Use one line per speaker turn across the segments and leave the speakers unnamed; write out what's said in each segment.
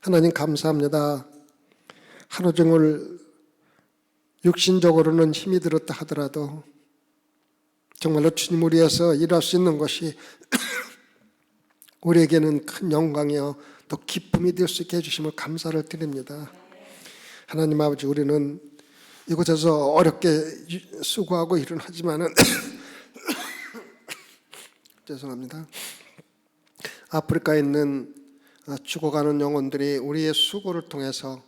하나님 감사합니다. 하루 종일 육신적으로는 힘이 들었다 하더라도 정말로 주님을 위해서 일할 수 있는 것이 우리에게는 큰 영광이요 또 기쁨이 될 수 있게 해주심을 감사를 드립니다. 하나님 아버지, 우리는 이곳에서 어렵게 수고하고 일은 하지만은 죄송합니다. 아프리카에 있는 죽어가는 영혼들이 우리의 수고를 통해서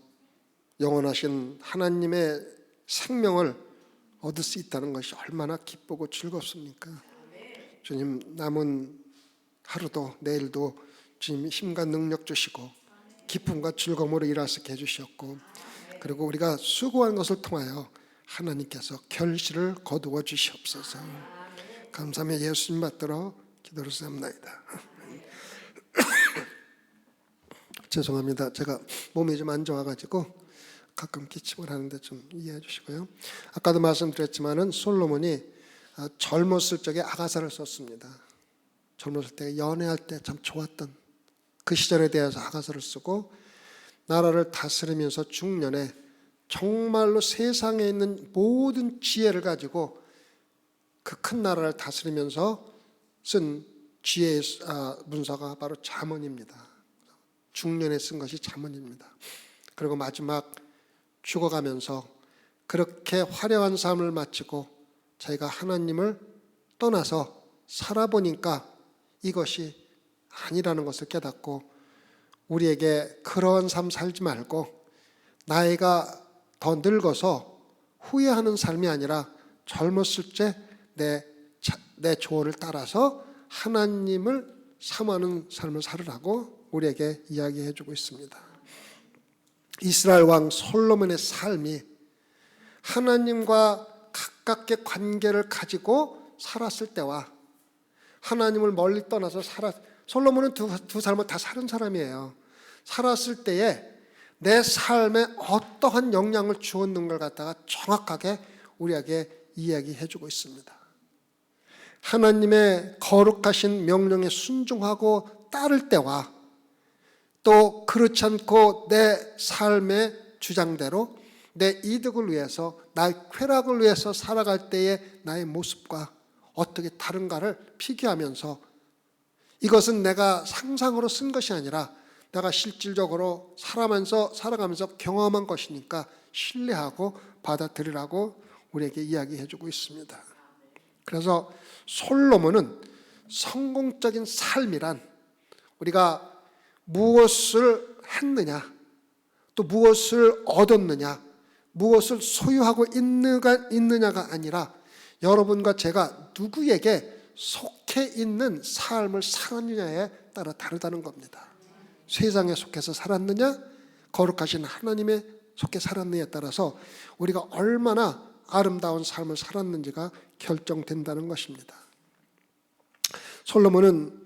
영원하신 하나님의 생명을 얻을 수 있다는 것이 얼마나 기쁘고 즐겁습니까? 주님, 남은 하루도 내일도 주님 힘과 능력 주시고 기쁨과 즐거움으로 일할 수 있게 해주셨고, 그리고 우리가 수고한 것을 통하여 하나님께서 결실을 거두어 주시옵소서. 감사하며 예수님 받들어 기도를 드립니다. 죄송합니다. 제가 몸이 좀 안 좋아가지고 가끔 기침을 하는데 좀 이해해 주시고요. 아까도 말씀드렸지만은 솔로몬이 젊었을 적에 아가사를 썼습니다. 젊었을 때 연애할 때 참 좋았던 그 시절에 대해서 아가사를 쓰고, 나라를 다스리면서 중년에 정말로 세상에 있는 모든 지혜를 가지고 그 큰 나라를 다스리면서 쓴 지혜의 문서가 바로 잠언입니다. 중년에 쓴 것이 잠언입니다. 그리고 마지막 죽어가면서 그렇게 화려한 삶을 마치고 자기가 하나님을 떠나서 살아보니까 이것이 아니라는 것을 깨닫고, 우리에게 그런 삶 살지 말고 나이가 더 늙어서 후회하는 삶이 아니라 젊었을 때 내 조언을 따라서 하나님을 사모하는 삶을 살으라고 우리에게 이야기해 주고 있습니다. 이스라엘 왕 솔로몬의 삶이 하나님과 가깝게 관계를 가지고 살았을 때와 하나님을 멀리 떠나서 솔로몬은 두 삶을 다 사는 사람이에요. 살았을 때에 내 삶에 어떠한 영향을 주었는가를 갖다가 정확하게 우리에게 이야기해 주고 있습니다. 하나님의 거룩하신 명령에 순종하고 따를 때와 또 그렇지 않고 내 삶의 주장대로 내 이득을 위해서, 나의 쾌락을 위해서 살아갈 때의 나의 모습과 어떻게 다른가를 비교하면서, 이것은 내가 상상으로 쓴 것이 아니라 내가 실질적으로 살아가면서 경험한 것이니까 신뢰하고 받아들이라고 우리에게 이야기해 주고 있습니다. 그래서 솔로몬은 성공적인 삶이란 우리가 무엇을 했느냐, 또 무엇을 얻었느냐, 무엇을 소유하고 있느냐가 아니라 여러분과 제가 누구에게 속해 있는 삶을 살았느냐에 따라 다르다는 겁니다. 세상에 속해서 살았느냐, 거룩하신 하나님에 속해 살았느냐에 따라서 우리가 얼마나 아름다운 삶을 살았는지가 결정된다는 것입니다. 솔로몬은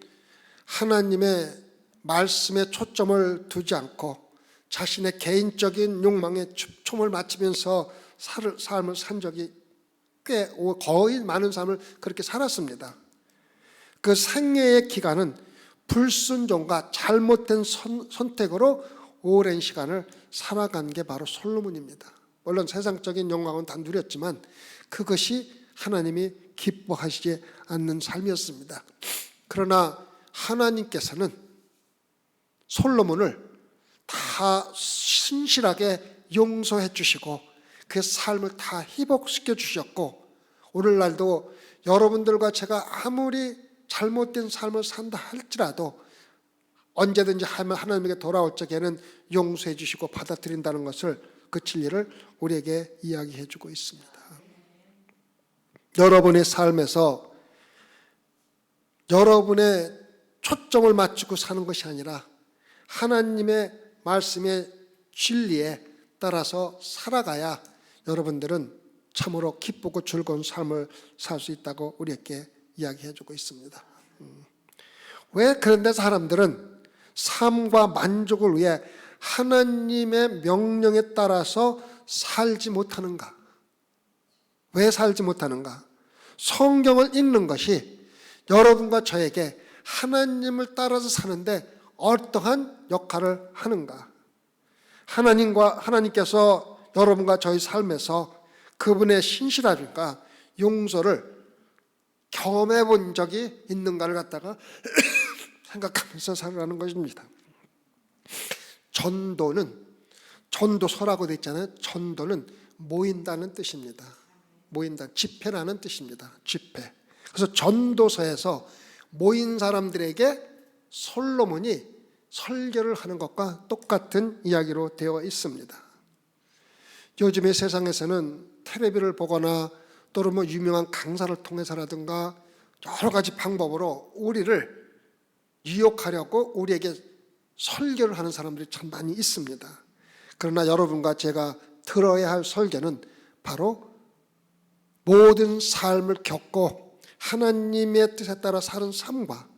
하나님의 말씀에 초점을 두지 않고 자신의 개인적인 욕망에 초점을 맞추면서 삶을 산 적이 거의 많은 삶을 그렇게 살았습니다. 그 생애의 기간은 불순종과 잘못된 선택으로 오랜 시간을 살아간 게 바로 솔로몬입니다. 물론 세상적인 영광은 다 누렸지만 그것이 하나님이 기뻐하시지 않는 삶이었습니다. 그러나 하나님께서는 솔로몬을 다 신실하게 용서해 주시고 그 삶을 다 회복시켜 주셨고, 오늘날도 여러분들과 제가 아무리 잘못된 삶을 산다 할지라도 언제든지 하나님에게 돌아올 적에는 용서해 주시고 받아들인다는 것을, 그 진리를 우리에게 이야기해 주고 있습니다. 여러분의 삶에서 여러분의 초점을 맞추고 사는 것이 아니라 하나님의 말씀의 진리에 따라서 살아가야 여러분들은 참으로 기쁘고 즐거운 삶을 살 수 있다고 우리에게 이야기해 주고 있습니다. 왜 그런데 사람들은 삶과 만족을 위해 하나님의 명령에 따라서 살지 못하는가? 왜 살지 못하는가? 성경을 읽는 것이 여러분과 저에게 하나님을 따라서 사는데 어떠한 역할을 하는가? 하나님께서 여러분과 저희 삶에서 그분의 신실함과 용서를 경험해 본 적이 있는가를 갖다가 생각하면서 살아가는 것입니다. 전도서라고 되어 있잖아요. 전도는 모인다는 뜻입니다. 모인다, 집회라는 뜻입니다. 집회. 그래서 전도서에서 모인 사람들에게 솔로몬이 설교를 하는 것과 똑같은 이야기로 되어 있습니다. 요즘의 세상에서는 텔레비를 보거나 또는 유명한 강사를 통해서라든가 여러 가지 방법으로 우리를 유혹하려고 우리에게 설교를 하는 사람들이 참 많이 있습니다. 그러나 여러분과 제가 들어야 할 설교는 바로 모든 삶을 겪고 하나님의 뜻에 따라 사는 삶과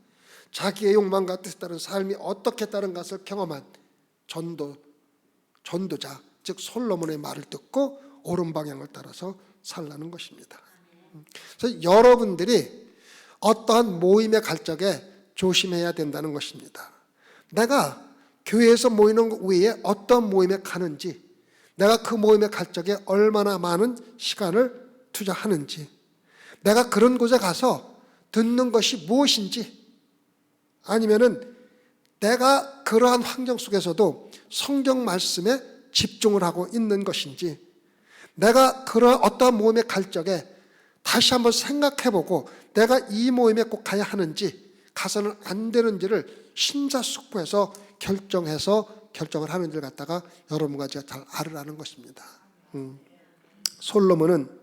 자기의 욕망과 뜻에 따른 삶이 어떻게 다른 것을 경험한 전도자, 즉 솔로몬의 말을 듣고 옳은 방향을 따라서 살라는 것입니다. 그래서 여러분들이 어떠한 모임에 갈 적에 조심해야 된다는 것입니다. 내가 교회에서 모이는 것 외에 어떤 모임에 가는지, 내가 그 모임에 갈 적에 얼마나 많은 시간을 투자하는지, 내가 그런 곳에 가서 듣는 것이 무엇인지, 아니면은 내가 그러한 환경 속에서도 성경 말씀에 집중을 하고 있는 것인지, 내가 그런 어떠한 모임에 갈 적에 다시 한번 생각해보고 내가 이 모임에 꼭 가야 하는지, 가서는 안 되는지를 심사숙고해서 결정을 하는 일 갖다가 여러분과 제가 잘 알으라는 것입니다. 솔로몬은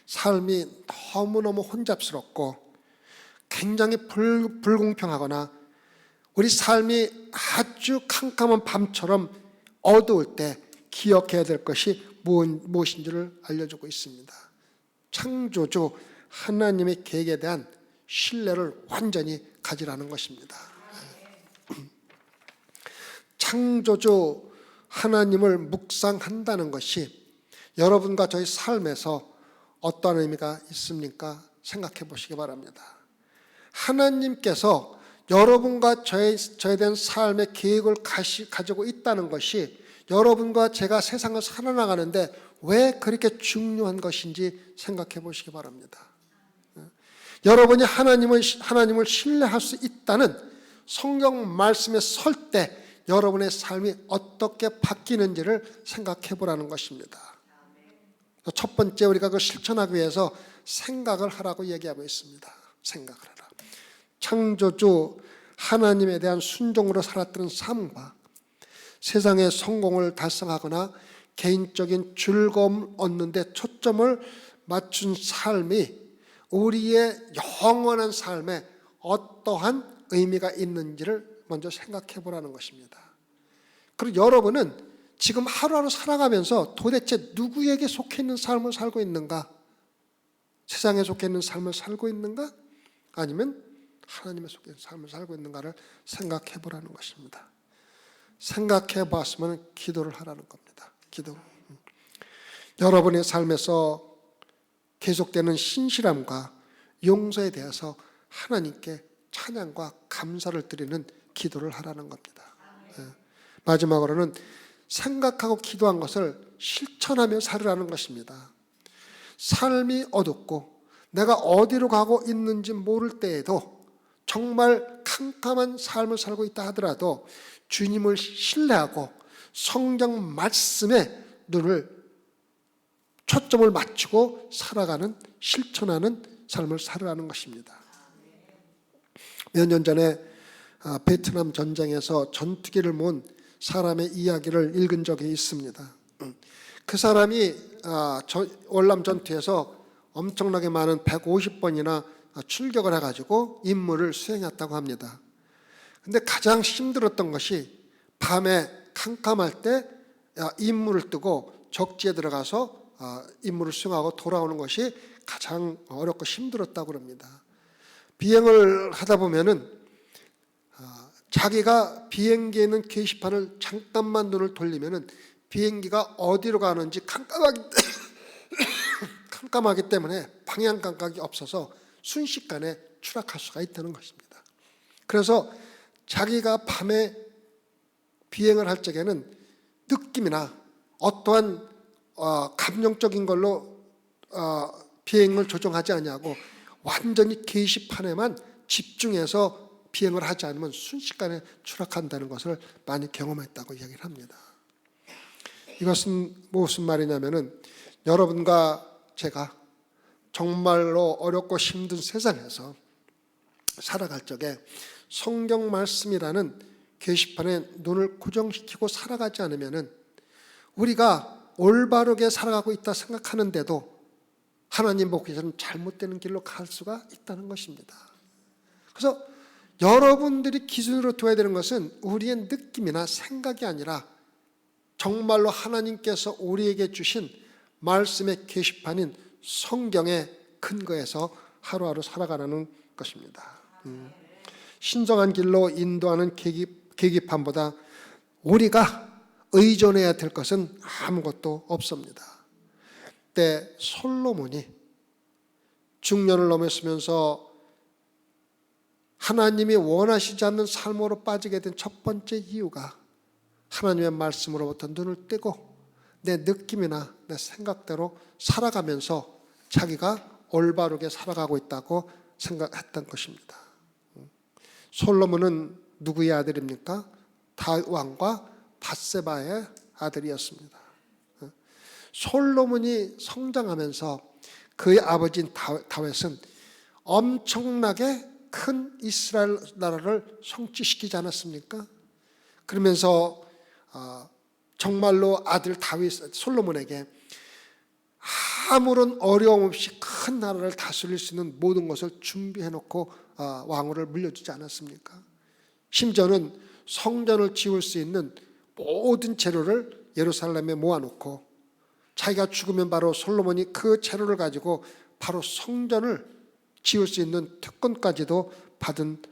삶이 너무너무 혼잡스럽고 굉장히 불공평하거나 우리 삶이 아주 캄캄한 밤처럼 어두울 때 기억해야 될 것이 무엇인지를 알려주고 있습니다. 창조주 하나님의 계획에 대한 신뢰를 완전히 가지라는 것입니다. 창조주 하나님을 묵상한다는 것이 여러분과 저희 삶에서 어떤 의미가 있습니까? 생각해 보시기 바랍니다. 하나님께서 여러분과 저에 대한 삶의 계획을 가지고 있다는 것이 여러분과 제가 세상을 살아나가는데 왜 그렇게 중요한 것인지 생각해 보시기 바랍니다. 여러분이 하나님을 신뢰할 수 있다는 성경 말씀에 설 때 여러분의 삶이 어떻게 바뀌는지를 생각해 보라는 것입니다. 첫 번째 우리가 그 실천하기 위해서 생각을 하라고 얘기하고 있습니다. 생각을 하라. 창조주 하나님에 대한 순종으로 살았던 삶과 세상의 성공을 달성하거나 개인적인 즐거움을 얻는 데 초점을 맞춘 삶이 우리의 영원한 삶에 어떠한 의미가 있는지를 먼저 생각해 보라는 것입니다. 그리고 여러분은 지금 하루하루 살아가면서 도대체 누구에게 속해 있는 삶을 살고 있는가? 세상에 속해 있는 삶을 살고 있는가? 아니면 하나님에 속해 있는 삶을 살고 있는가를 생각해 보라는 것입니다. 생각해 봤으면 기도를 하라는 겁니다. 기도. 여러분의 삶에서 계속되는 신실함과 용서에 대해서 하나님께 찬양과 감사를 드리는 기도를 하라는 겁니다. 마지막으로는 생각하고 기도한 것을 실천하며 살으라는 것입니다. 삶이 어둡고 내가 어디로 가고 있는지 모를 때에도 정말 캄캄한 삶을 살고 있다 하더라도 주님을 신뢰하고 성경 말씀에 초점을 맞추고 살아가는, 실천하는 삶을 살으라는 것입니다. 몇 년 전에 베트남 전쟁에서 전투기를 모은 사람의 이야기를 읽은 적이 있습니다. 그 사람이 월남 전투에서 엄청나게 많은 150번이나 출격을 해가지고 임무를 수행했다고 합니다. 근데 가장 힘들었던 것이 밤에 캄캄할 때 임무를 뜨고 적지에 들어가서 임무를 수행하고 돌아오는 것이 가장 어렵고 힘들었다고 합니다. 비행을 하다 보면은 자기가 비행기에 있는 게시판을 잠깐만 눈을 돌리면은 비행기가 어디로 가는지 깜깜하기 때문에 방향 감각이 없어서 순식간에 추락할 수가 있다는 것입니다. 그래서 자기가 밤에 비행을 할 적에는 느낌이나 어떠한 감정적인 걸로 비행을 조종하지 아니하고 완전히 계시판에만 집중해서 비행을 하지 않으면 순식간에 추락한다는 것을 많이 경험했다고 이야기를 합니다. 이것은 무슨 말이냐면은 여러분과 제가 정말로 어렵고 힘든 세상에서 살아갈 적에 성경 말씀이라는 게시판에 눈을 고정시키고 살아가지 않으면은 우리가 올바르게 살아가고 있다 생각하는데도 하나님 보기에는 잘못되는 길로 갈 수가 있다는 것입니다. 그래서 여러분들이 기준으로 둬야 되는 것은 우리의 느낌이나 생각이 아니라 정말로 하나님께서 우리에게 주신 말씀의 게시판인 성경의 근거에서 하루하루 살아가라는 것입니다. 신성한 길로 인도하는 계기판보다 우리가 의존해야 될 것은 아무것도 없습니다. 그때 솔로몬이 중년을 넘었으면서 하나님이 원하시지 않는 삶으로 빠지게 된 첫 번째 이유가 하나님의 말씀으로부터 눈을 떼고 내 느낌이나 내 생각대로 살아가면서 자기가 올바르게 살아가고 있다고 생각했던 것입니다. 솔로몬은 누구의 아들입니까? 다윗 왕과 밧세바의 아들이었습니다. 솔로몬이 성장하면서 그의 아버지인 다윗은 엄청나게 큰 이스라엘 나라를 성취시키지 않았습니까? 그러면서 정말로 아들 다윗 솔로몬에게 아무런 어려움 없이 큰 나라를 다스릴 수 있는 모든 것을 준비해놓고 왕위를 물려주지 않았습니까? 심지어는 성전을 지을 수 있는 모든 재료를 예루살렘에 모아놓고 자기가 죽으면 바로 솔로몬이 그 재료를 가지고 바로 성전을 지을 수 있는 특권까지도 받은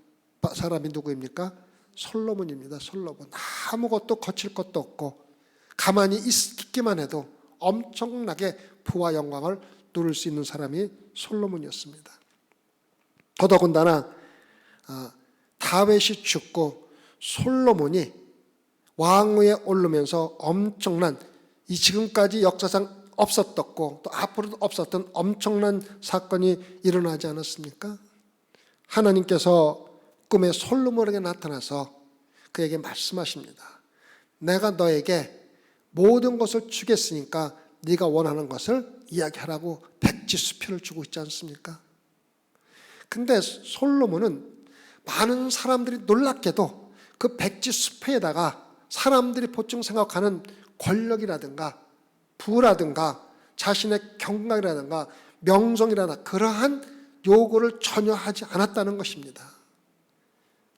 사람이 누구입니까? 솔로몬입니다. 솔로몬. 아무것도 거칠 것도 없고 가만히 있기만 해도 엄청나게 부와 영광을 누릴 수 있는 사람이 솔로몬이었습니다. 더더군다나 다윗이 죽고 솔로몬이 왕위에 오르면서 엄청난 이 지금까지 역사상 없었던 또 앞으로도 없었던 엄청난 사건이 일어나지 않았습니까? 하나님께서 꿈에 솔로몬에게 나타나서 그에게 말씀하십니다. 내가 너에게 모든 것을 주겠으니까 네가 원하는 것을 이야기하라고 백지수표를 주고 있지 않습니까? 근데 솔로몬은 많은 사람들이 놀랍게도 그 백지수표에다가 사람들이 보통 생각하는 권력이라든가 부라든가 자신의 경각이라든가 명성이라든가 그러한 요구를 전혀 하지 않았다는 것입니다.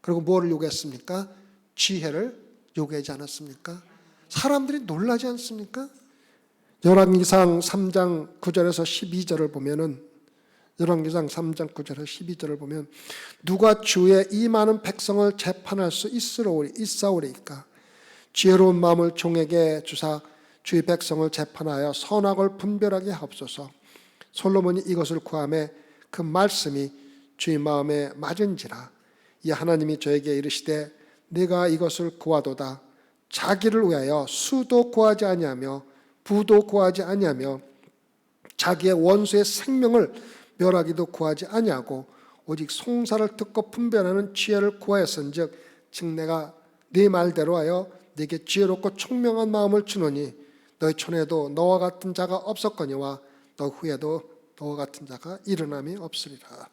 그리고 뭐를 요구했습니까? 지혜를 요구하지 않았습니까? 사람들이 놀라지 않습니까? 열왕기상 3장 9절에서 12절을 보면은 열왕기상 3장 9절에서 12절을 보면 누가 주의 이 많은 백성을 재판할 수 있사오리이까? 지혜로운 마음을 종에게 주사 주의 백성을 재판하여 선악을 분별하게 하옵소서. 솔로몬이 이것을 구하매 그 말씀이 주의 마음에 맞은지라. 이 하나님이 저에게 이르시되 네가 이것을 구하도다. 자기를 위하여 수도 구하지 아니하며 부도 구하지 아니하며 자기의 원수의 생명을 멸하기도 구하지 아니하고 오직 송사를 듣고 분별하는 지혜를 구하였은즉 즉 내가 네 말대로 하여 네게 지혜롭고 총명한 마음을 주노니 너희 촌에도 너와 같은 자가 없었거니와 너 후에도 너와 같은 자가 일어남이 없으리라.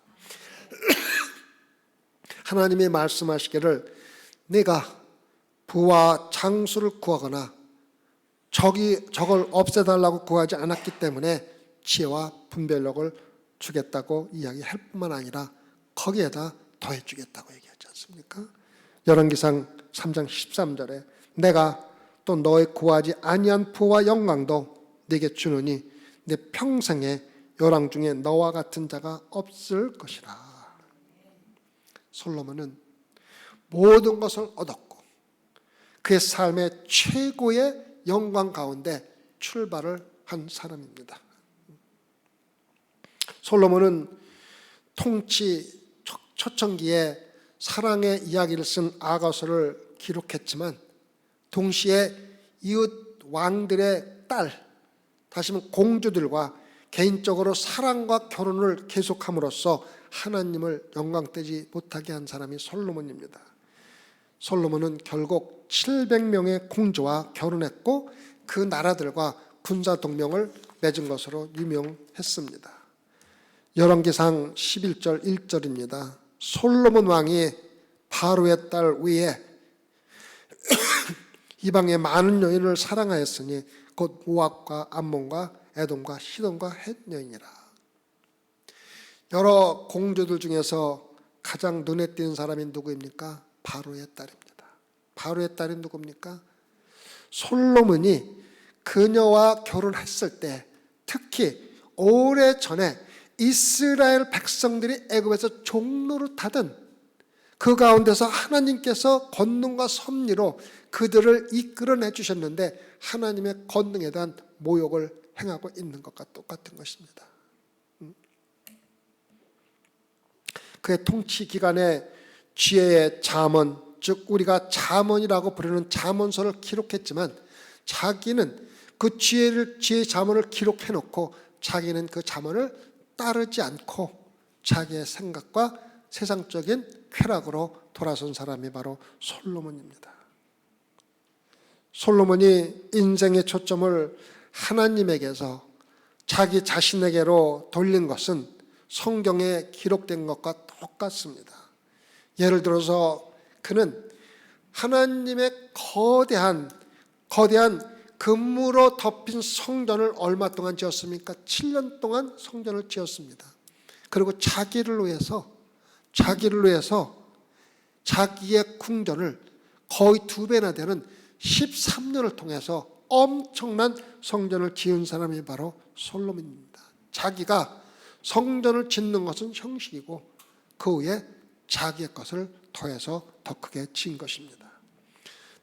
하나님이 말씀하시기를 네가 부와 장수를 구하거나 저걸 없애달라고 구하지 않았기 때문에 지혜와 분별력을 주겠다고 이야기할 뿐만 아니라 거기에다 더해주겠다고 얘기하지 않습니까? 열왕기상 3장 13절에 내가 또 너의 구하지 아니한 부와 영광도 네게 주노니 네 평생에 열왕 중에 너와 같은 자가 없을 것이라. 솔로몬은 모든 것을 얻었고 그의 삶의 최고의 영광 가운데 출발을 한 사람입니다. 솔로몬은 통치 초창기에 사랑의 이야기를 쓴 아가서를 기록했지만 동시에 이웃 왕들의 딸, 다시 말하면 공주들과 개인적으로 사랑과 결혼을 계속함으로써 하나님을 영광되지 못하게 한 사람이 솔로몬입니다. 솔로몬은 결국 700명의 공주와 결혼했고 그 나라들과 군사 동맹을 맺은 것으로 유명했습니다. 열왕기상 11절 1절입니다. 솔로몬 왕이 바로의 딸 위에 이방의 많은 여인을 사랑하였으니 곧 모압과 암몬과 에돔과 시돈과 헷 여인이라. 여러 공주들 중에서 가장 눈에 띄는 사람이 누구입니까? 바로의 딸입니다. 바로의 딸이 누굽니까? 솔로몬이 그녀와 결혼했을 때, 특히 오래전에 이스라엘 백성들이 애굽에서 종로를 타던 그 가운데서 하나님께서 권능과 섭리로 그들을 이끌어내 주셨는데 하나님의 권능에 대한 모욕을 행하고 있는 것과 똑같은 것입니다. 그의 통치 기간에 지혜의 잠언, 즉 우리가 잠언이라고 부르는 잠언서를 기록했지만 자기는 그 지혜의 잠언을 기록해놓고 자기는 그 잠언을 따르지 않고 자기의 생각과 세상적인 쾌락으로 돌아선 사람이 바로 솔로몬입니다. 솔로몬이 인생의 초점을 하나님에게서 자기 자신에게로 돌린 것은 성경에 기록된 것과 똑같습니다. 예를 들어서 그는 하나님의 거대한 금으로 덮인 성전을 얼마 동안 지었습니까? 7년 동안 성전을 지었습니다. 그리고 자기를 위해서 자기의 궁전을 거의 2배나 되는 13년을 통해서 엄청난 성전을 지은 사람이 바로 솔로몬입니다. 자기가 성전을 짓는 것은 형식이고 그 위에 자기의 것을 더해서 더 크게 지은 것입니다.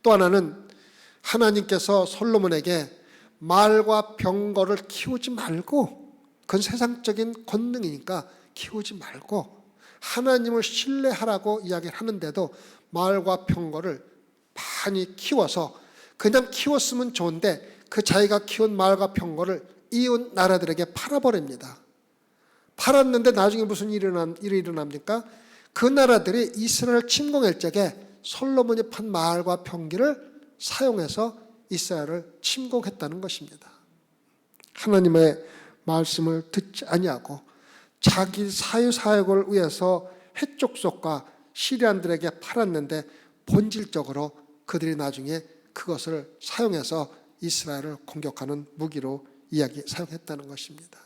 또 하나는 하나님께서 솔로몬에게 말과 병거를 키우지 말고, 그건 세상적인 권능이니까 키우지 말고 하나님을 신뢰하라고 이야기를 하는데도 말과 병거를 많이 키워서, 그냥 키웠으면 좋은데 그 자기가 키운 말과 병거를 이웃 나라들에게 팔아버립니다. 팔았는데 나중에 무슨 일이 일어납니까? 그 나라들이 이스라엘 침공할 적에 솔로몬이 판 말과 병기를 사용해서 이스라엘을 침공했다는 것입니다. 하나님의 말씀을 듣지 아니하고 자기 사유사역을 위해서 해족속과 시리안들에게 팔았는데 본질적으로 그들이 나중에 그것을 사용해서 이스라엘을 공격하는 무기로 사용했다는 것입니다.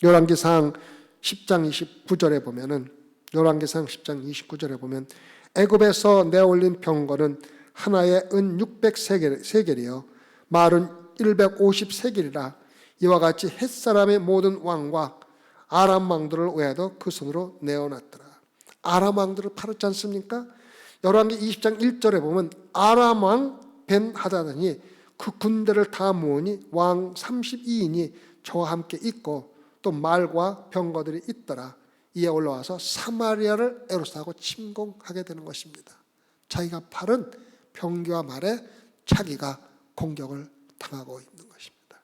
열왕기상 10장 29절에 보면은, 열왕기상 10장 29절에 보면 애굽에서 내올린 병거는 하나에 은 600세겔이요 말은 150세겔이라. 이와 같이 햇사람의 모든 왕과 아람 왕들을 외에도 그 손으로 내어놨더라. 아람 왕들을 팔았지 않습니까? 열왕기 20장 1절에 보면 아람 왕 벤하다단이 그 군대를 다 모으니 왕 32인이 저와 함께 있고 또 말과 병거들이 있더라. 이에 올라와서 사마리아를 에로스하고 침공하게 되는 것입니다. 자기가 팔은 병기와 말에 자기가 공격을 당하고 있는 것입니다.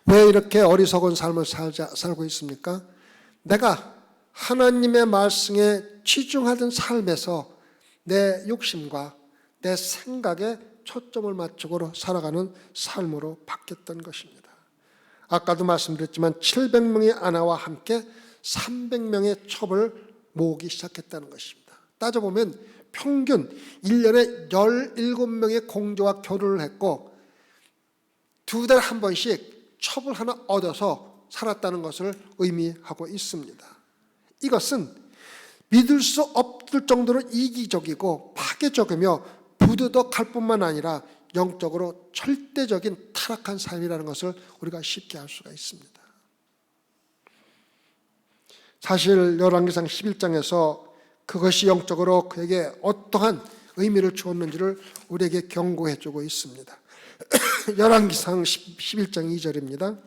왜 이렇게 어리석은 삶을 살고 있습니까? 내가 하나님의 말씀에 치중하던 삶에서 내 욕심과 내 생각에 초점을 맞추고 살아가는 삶으로 바뀌었던 것입니다. 아까도 말씀드렸지만 700명의 아내와 함께 300명의 첩을 모으기 시작했다는 것입니다. 따져보면 평균 1년에 17명의 공주와 결혼을 했고 2달에 한 번씩 첩을 하나 얻어서 살았다는 것을 의미하고 있습니다. 이것은 믿을 수 없을 정도로 이기적이고 파괴적이며 부도덕할 뿐만 아니라 영적으로 절대적인 타락한 삶이라는 것을 우리가 쉽게 알 수가 있습니다. 사실 열왕기상 11장에서 그것이 영적으로 그에게 어떠한 의미를 주었는지를 우리에게 경고해 주고 있습니다. 열왕기상 11장 2절입니다.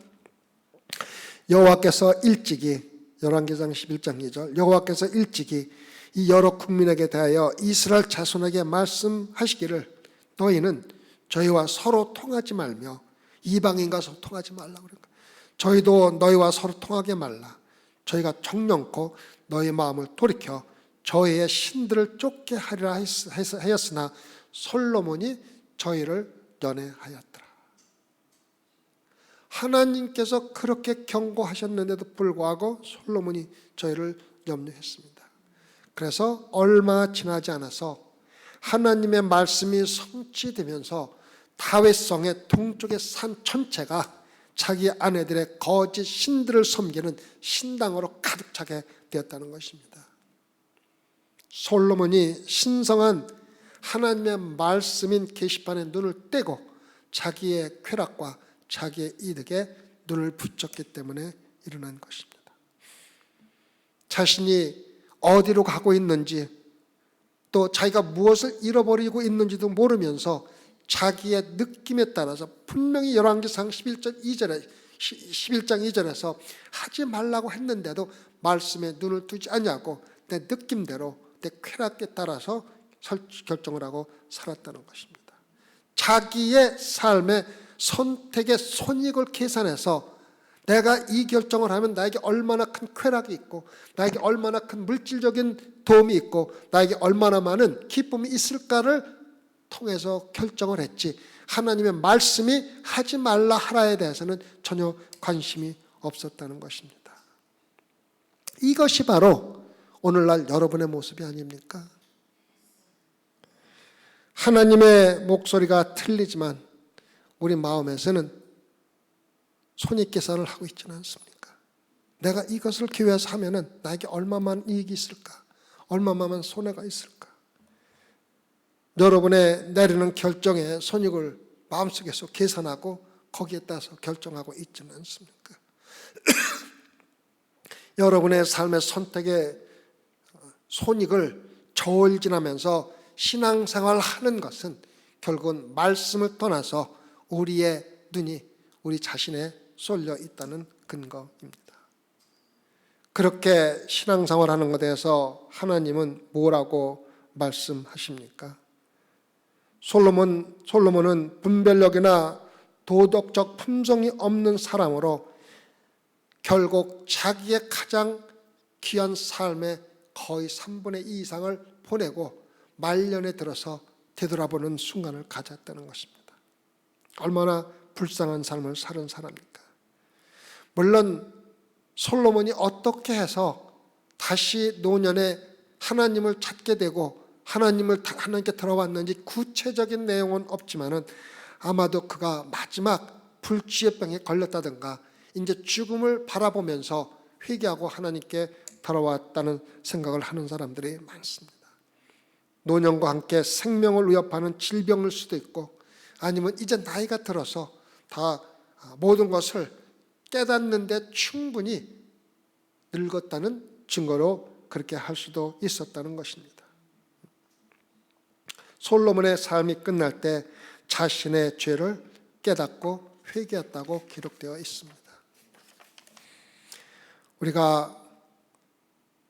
여호와께서 일찍이, 열왕기상 11장 2절, 여호와께서 일찍이 이 여러 국민에게 대하여 이스라엘 자손에게 말씀하시기를 너희는 저희와 서로 통하지 말며 이방인과 서로 통하지 말라고 그러니까 저희도 너희와 서로 통하게 말라. 저희가 정령코 너희 마음을 돌이켜 저희의 신들을 쫓게 하리라 하였으나 솔로몬이 저희를 연애하였더라. 하나님께서 그렇게 경고하셨는데도 불구하고 솔로몬이 저희를 염려했습니다. 그래서 얼마 지나지 않아서 하나님의 말씀이 성취되면서 다윗성의 동쪽의 산 전체가 자기 아내들의 거짓 신들을 섬기는 신당으로 가득 차게 되었다는 것입니다. 솔로몬이 신성한 하나님의 말씀인 계시판에 눈을 떼고 자기의 쾌락과 자기의 이득에 눈을 붙였기 때문에 일어난 것입니다. 자신이 어디로 가고 있는지 또 자기가 무엇을 잃어버리고 있는지도 모르면서 자기의 느낌에 따라서 분명히 열왕기상 11장 2절에서 하지 말라고 했는데도 말씀에 눈을 두지 않냐고 내 느낌대로 내 쾌락에 따라서 결정을 하고 살았다는 것입니다. 자기의 삶의 선택의 손익을 계산해서 내가 이 결정을 하면 나에게 얼마나 큰 쾌락이 있고 나에게 얼마나 큰 물질적인 도움이 있고 나에게 얼마나 많은 기쁨이 있을까를 통해서 결정을 했지 하나님의 말씀이 하지 말라 하라에 대해서는 전혀 관심이 없었다는 것입니다. 이것이 바로 오늘날 여러분의 모습이 아닙니까? 하나님의 목소리가 틀리지만 우리 마음에서는 손익계산을 하고 있지는 않습니까? 내가 이것을 기회해서 하면은 나에게 얼마만 이익이 있을까? 얼마만 손해가 있을까? 여러분의 내리는 결정에 손익을 마음속에서 계산하고 거기에 따라서 결정하고 있지는 않습니까? 여러분의 삶의 선택의 손익을 저울질하면서 신앙생활을 하는 것은 결국은 말씀을 떠나서 우리의 눈이 우리 자신에 쏠려 있다는 근거입니다. 그렇게 신앙생활하는 것에 대해서 하나님은 뭐라고 말씀하십니까? 솔로몬은 분별력이나 도덕적 품성이 없는 사람으로 결국 자기의 가장 귀한 삶의 거의 3분의 2 이상을 보내고 말년에 들어서 되돌아보는 순간을 가졌다는 것입니다. 얼마나 불쌍한 삶을 사는 사람입니까? 물론 솔로몬이 어떻게 해서 다시 노년에 하나님을 찾게 되고 하나님께 들어왔는지 구체적인 내용은 없지만은 아마도 그가 마지막 불치의 병에 걸렸다든가 이제 죽음을 바라보면서 회개하고 하나님께 돌아왔다는 생각을 하는 사람들이 많습니다. 노년과 함께 생명을 위협하는 질병일 수도 있고 아니면 이제 나이가 들어서 다 모든 것을 깨닫는데 충분히 늙었다는 증거로 그렇게 할 수도 있었다는 것입니다. 솔로몬의 삶이 끝날 때 자신의 죄를 깨닫고 회개했다고 기록되어 있습니다. 우리가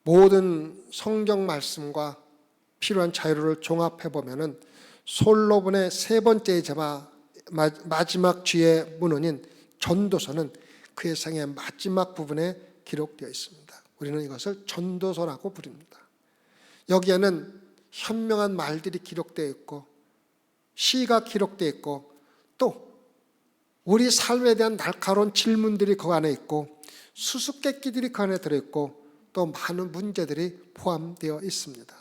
모든 성경 말씀과 필요한 자료를 종합해 보면은 솔로몬의 세 번째 마지막 죄의 문헌인 전도서는 그의 생의 마지막 부분에 기록되어 있습니다. 우리는 이것을 전도서라고 부릅니다. 여기에는 현명한 말들이 기록되어 있고 시가 기록되어 있고 또 우리 삶에 대한 날카로운 질문들이 그 안에 있고 수수께끼들이 그 안에 들어있고 또 많은 문제들이 포함되어 있습니다.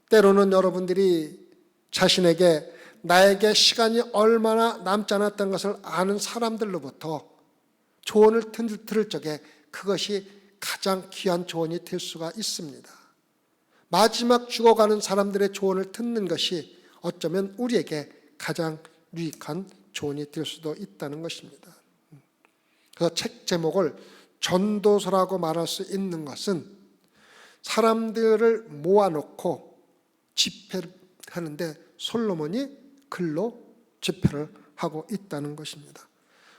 때로는 여러분들이 자신에게 나에게 시간이 얼마나 남지 않았던 것을 아는 사람들로부터 조언을 들을 적에 그것이 가장 귀한 조언이 될 수가 있습니다. 마지막 죽어가는 사람들의 조언을 듣는 것이 어쩌면 우리에게 가장 유익한 조언이 될 수도 있다는 것입니다. 그래서 책 제목을 전도서라고 말할 수 있는 것은 사람들을 모아놓고 집회를 하는데 솔로몬이 글로 집회를 하고 있다는 것입니다.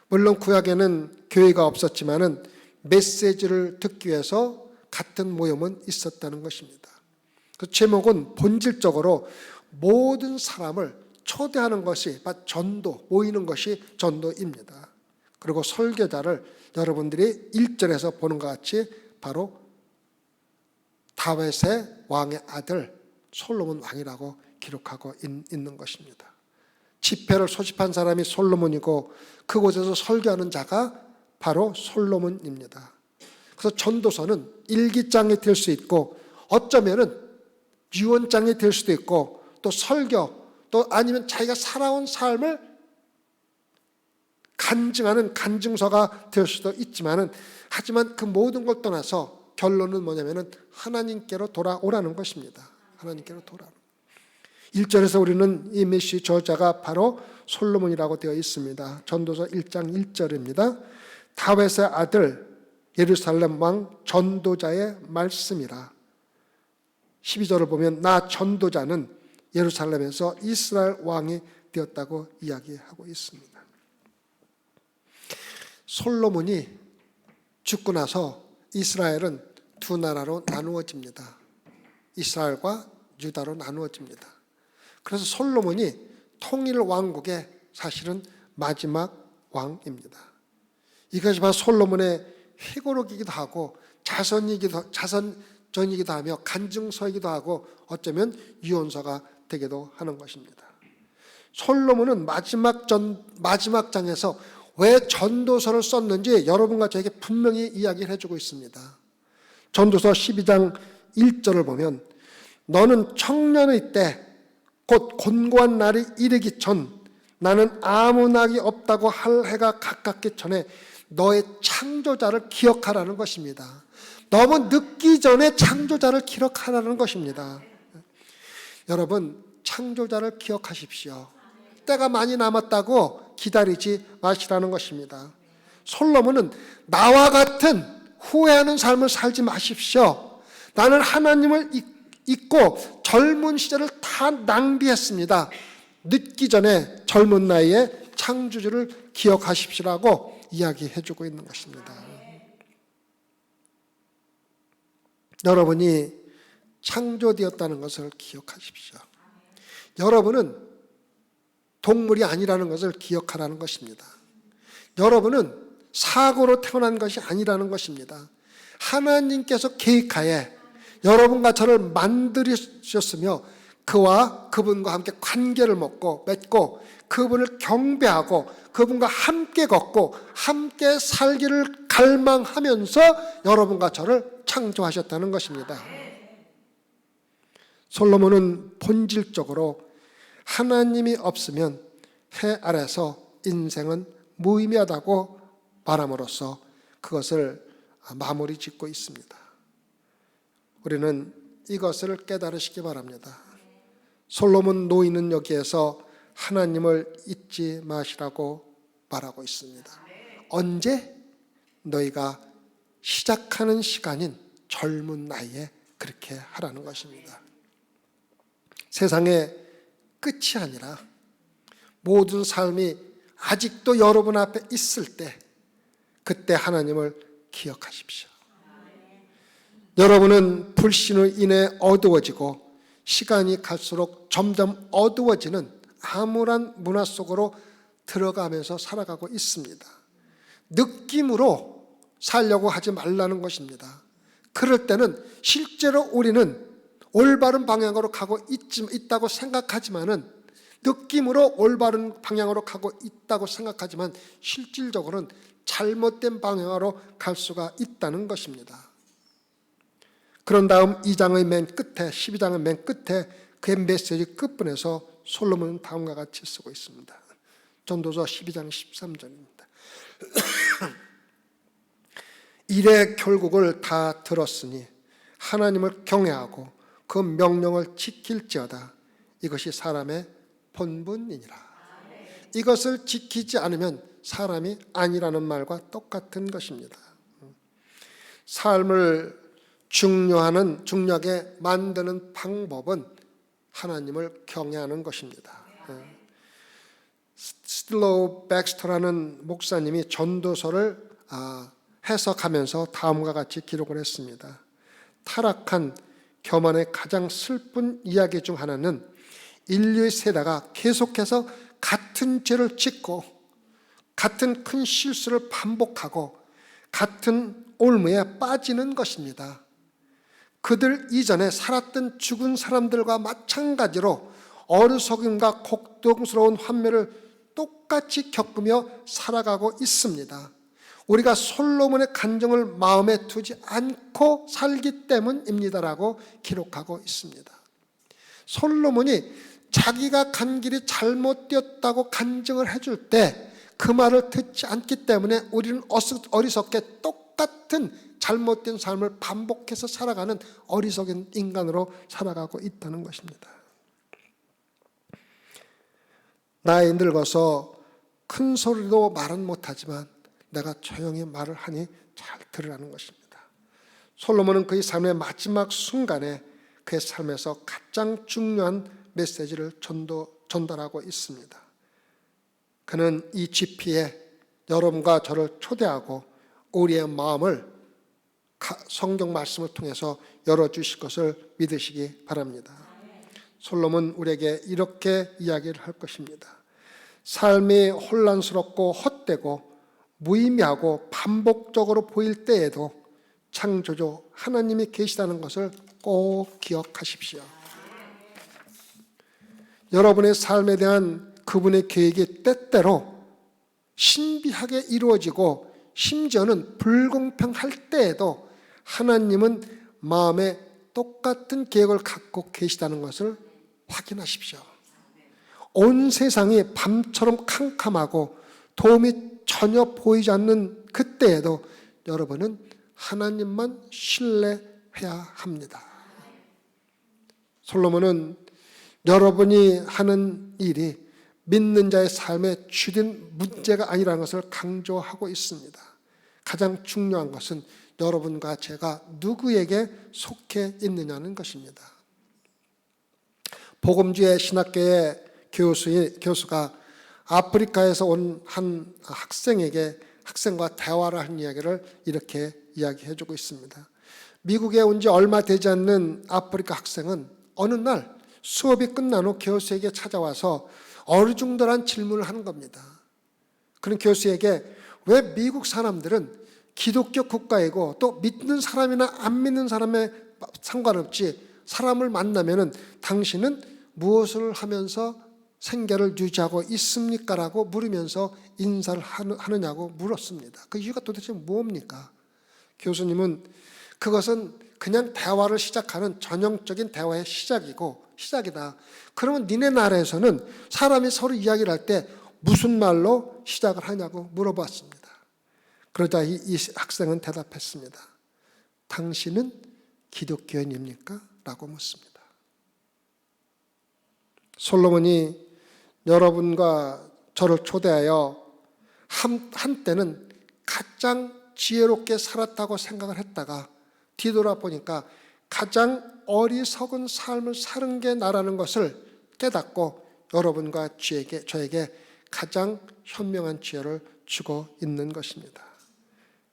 물론 구약에는 교회가 없었지만은 메시지를 듣기 위해서 같은 모임은 있었다는 것입니다. 그 제목은 본질적으로 모든 사람을 초대하는 것이 전도, 모이는 것이 전도입니다. 그리고 설교자를 여러분들이 1절에서 보는 것 같이 바로 다윗의 왕의 아들 솔로몬 왕이라고 기록하고 있는 것입니다. 집회를 소집한 사람이 솔로몬이고 그곳에서 설교하는 자가 바로 솔로몬입니다. 그래서 전도서는 일기장이 될 수 있고 어쩌면은 유언장이 될 수도 있고 또 설교 또 아니면 자기가 살아온 삶을 간증하는 간증서가 될 수도 있지만은 하지만 그 모든 걸 떠나서 결론은 뭐냐면은 하나님께로 돌아오라는 것입니다. 하나님께로 돌아오는. 1절에서 우리는 이 메시 저자가 바로 솔로몬이라고 되어 있습니다. 전도서 1장 1절입니다. 다윗의 아들 예루살렘 왕 전도자의 말씀이라. 12절을 보면 나 전도자는 예루살렘에서 이스라엘 왕이 되었다고 이야기하고 있습니다. 솔로몬이 죽고 나서 이스라엘은 두 나라로 나누어집니다. 이스라엘과 유다로 나누어집니다. 그래서 솔로몬이 통일 왕국의 사실은 마지막 왕입니다. 이것이 바로 솔로몬의 회고록이기도 하고 자선전이기도 하며 간증서이기도 하고 어쩌면 유언서가 되기도 하는 것입니다. 솔로몬은 마지막 장에서 왜 전도서를 썼는지 여러분과 저에게 분명히 이야기를 해주고 있습니다. 전도서 12장 1절을 보면 너는 청년의 때 곧 곤고한 날이 이르기 전 나는 아무 낙이 없다고 할 해가 가깝기 전에 너의 창조자를 기억하라는 것입니다. 너무 늦기 전에 창조자를 기억하라는 것입니다. 여러분 창조자를 기억하십시오. 때가 많이 남았다고 기다리지 마시라는 것입니다. 솔로몬은 나와 같은 후회하는 삶을 살지 마십시오. 나는 하나님을 잊고 젊은 시절을 다 낭비했습니다. 늦기 전에 젊은 나이에 창조주를 기억하십시오라고 이야기해주고 있는 것입니다. 여러분이 창조되었다는 것을 기억하십시오. 여러분은 동물이 아니라는 것을 기억하라는 것입니다. 여러분은 사고로 태어난 것이 아니라는 것입니다. 하나님께서 계획하에 여러분과 저를 만드셨으며 그분과 함께 관계를 맺고 그분을 경배하고 그분과 함께 걷고 함께 살기를 갈망하면서 여러분과 저를 창조하셨다는 것입니다. 솔로몬은 본질적으로 하나님이 없으면 해 아래서 인생은 무의미하다고 말함으로써 그것을 마무리 짓고 있습니다. 우리는 이것을 깨달으시기 바랍니다. 솔로몬 노인은 여기에서 하나님을 잊지 마시라고 말하고 있습니다. 언제? 너희가 시작하는 시간인 젊은 나이에 그렇게 하라는 것입니다. 세상의 끝이 아니라 모든 삶이 아직도 여러분 앞에 있을 때 그때 하나님을 기억하십시오. 여러분은 불신으로 인해 어두워지고 시간이 갈수록 점점 어두워지는 암울한 문화 속으로 들어가면서 살아가고 있습니다. 느낌으로 살려고 하지 말라는 것입니다. 그럴 때는 실제로 우리는 올바른 방향으로 가고 있다고 생각하지만은 느낌으로 올바른 방향으로 가고 있다고 생각하지만 실질적으로는 잘못된 방향으로 갈 수가 있다는 것입니다. 그런 다음 2장의 맨 끝에 12장의 맨 끝에 그의 메시지 끝부분에서 솔로몬은 다음과 같이 쓰고 있습니다. 전도서 12장 13절입니다. 일의 결국을 다 들었으니 하나님을 경외하고 그 명령을 지킬지어다. 이것이 사람의 본분이니라. 이것을 지키지 않으면 사람이 아니라는 말과 똑같은 것입니다. 삶을 중요하게 만드는 방법은 하나님을 경외하는 것입니다. 스틸로우 백스터라는 목사님이 전도서를 해석하면서 다음과 같이 기록을 했습니다. 타락한 교만의 가장 슬픈 이야기 중 하나는 인류의 세대가 계속해서 같은 죄를 짓고 같은 큰 실수를 반복하고 같은 올무에 빠지는 것입니다. 그들 이전에 살았던 죽은 사람들과 마찬가지로 어리석음과 고통스러운 환멸을 똑같이 겪으며 살아가고 있습니다. 우리가 솔로몬의 간증을 마음에 두지 않고 살기 때문입니다라고 기록하고 있습니다. 솔로몬이 자기가 간 길이 잘못되었다고 간증을 해줄 때 그 말을 듣지 않기 때문에 우리는 어리석게 똑같은 잘못된 삶을 반복해서 살아가는 어리석은 인간으로 살아가고 있다는 것입니다. 나이 늙어서 큰 소리로 말은 못하지만 내가 조용히 말을 하니 잘 들으라는 것입니다. 솔로몬은 그의 삶의 마지막 순간에 그의 삶에서 가장 중요한 메시지를 전달하고 있습니다. 그는 이 집회에 여러분과 저를 초대하고 우리의 마음을 성경 말씀을 통해서 열어주실 것을 믿으시기 바랍니다. 솔로몬 우리에게 이렇게 이야기를 할 것입니다. 삶이 혼란스럽고 헛되고 무의미하고 반복적으로 보일 때에도 창조주 하나님이 계시다는 것을 꼭 기억하십시오. 여러분의 삶에 대한 그분의 계획이 때때로 신비하게 이루어지고 심지어는 불공평할 때에도 하나님은 마음에 똑같은 계획을 갖고 계시다는 것을 확인하십시오. 온 세상이 밤처럼 캄캄하고 도움이 전혀 보이지 않는 그때에도 여러분은 하나님만 신뢰해야 합니다. 솔로몬은 여러분이 하는 일이 믿는 자의 삶에 주된 문제가 아니라는 것을 강조하고 있습니다. 가장 중요한 것은 여러분과 제가 누구에게 속해 있느냐는 것입니다. 복음주의 신학교의 교수가 아프리카에서 온 한 학생과 대화를 한 이야기를 이렇게 이야기해주고 있습니다. 미국에 온 지 얼마 되지 않는 아프리카 학생은 어느 날 수업이 끝난 후 교수에게 찾아와서 어리둥절한 질문을 하는 겁니다. 그런 교수에게 왜 미국 사람들은 기독교 국가이고 또 믿는 사람이나 안 믿는 사람에 상관없이 사람을 만나면은 당신은 무엇을 하면서 생계를 유지하고 있습니까? 라고 물으면서 인사를 하느냐고 물었습니다. 그 이유가 도대체 뭡니까? 교수님은 그것은 그냥 대화를 시작하는 전형적인 대화의 시작이다. 그러면 니네 나라에서는 사람이 서로 이야기를 할 때 무슨 말로 시작을 하냐고 물어봤습니다. 그러자 이 학생은 대답했습니다. 당신은 기독교인입니까? 라고 묻습니다. 솔로몬이 여러분과 저를 초대하여 한때는 가장 지혜롭게 살았다고 생각을 했다가 뒤돌아보니까 가장 어리석은 삶을 사는 게 나라는 것을 깨닫고 여러분과 저에게 가장 현명한 지혜를 주고 있는 것입니다.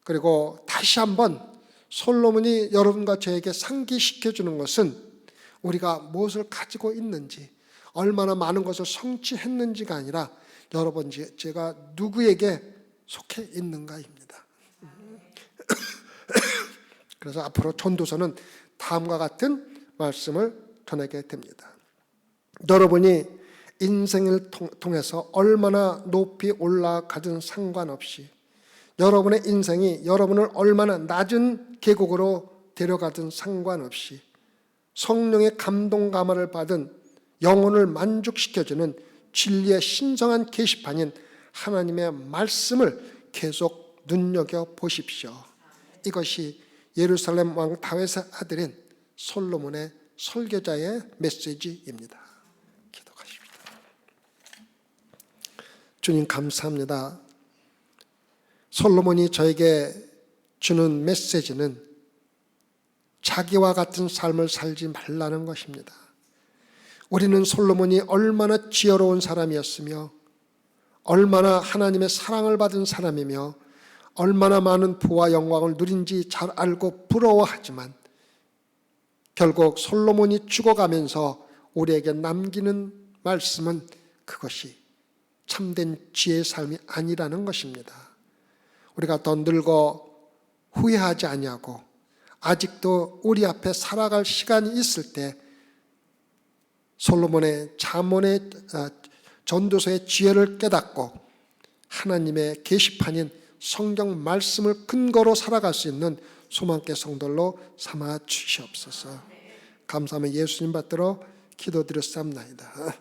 그리고 다시 한번 솔로몬이 여러분과 저에게 상기시켜주는 것은 우리가 무엇을 가지고 있는지, 얼마나 많은 것을 성취했는지가 아니라 여러분 제가 누구에게 속해 있는가입니다. 그래서 앞으로 전도서는 다음과 같은 말씀을 전하게 됩니다. 여러분이 인생을 통해서 얼마나 높이 올라가든 상관없이, 여러분의 인생이 여러분을 얼마나 낮은 계곡으로 데려가든 상관없이, 성령의 감동 감화를 받은 영혼을 만족시켜주는 진리의 신성한 게시판인 하나님의 말씀을 계속 눈여겨보십시오. 이것이 예루살렘 왕 다윗의 아들인 솔로몬의 설교자의 메시지입니다. 기도하십시다. 주님 감사합니다. 솔로몬이 저에게 주는 메시지는 자기와 같은 삶을 살지 말라는 것입니다. 우리는 솔로몬이 얼마나 지혜로운 사람이었으며 얼마나 하나님의 사랑을 받은 사람이며 얼마나 많은 부와 영광을 누린지 잘 알고 부러워하지만 결국 솔로몬이 죽어가면서 우리에게 남기는 말씀은 그것이 참된 지혜의 삶이 아니라는 것입니다. 우리가 더 늙어 후회하지 아니하고 아직도 우리 앞에 살아갈 시간이 있을 때 솔로몬의 잠언의 전도서의 지혜를 깨닫고 하나님의 계시판인 성경 말씀을 근거로 살아갈 수 있는 소망계 성도로 삼아 주시옵소서. 감사하며 예수님 받들어 기도드렸사옵나이다.